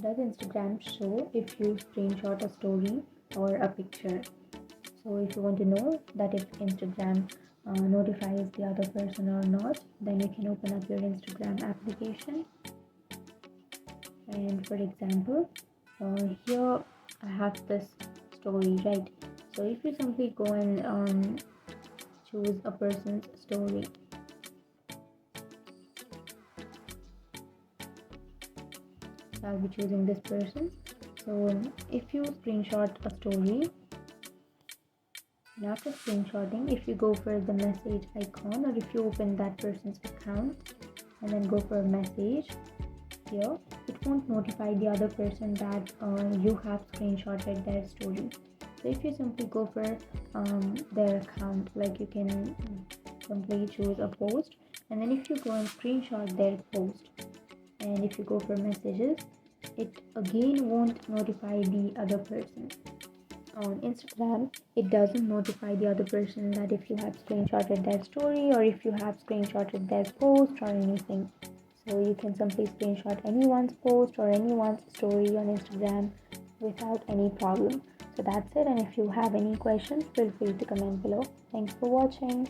Does Instagram show if you screenshot a story or a picture? So if you want to know that if Instagram notifies the other person or not, then you can open up your Instagram application. And for example, here I have this story, right? So if you simply go and choose a person's story, so I'll be choosing this person. So if you screenshot a story, and after screenshotting, if you go for the message icon, or if you open that person's account and then go for a message here, it won't notify the other person that you have screenshotted their story. So if you simply go for their account, like you can simply choose a post, and then if you go and screenshot their post, and if you go for messages, it again won't notify the other person. On Instagram, it doesn't notify the other person that if you have screenshotted their story or if you have screenshotted their post or anything. So you can simply screenshot anyone's post or anyone's story on Instagram without any problem. So that's it, and if you have any questions, feel free to comment below. Thanks for watching.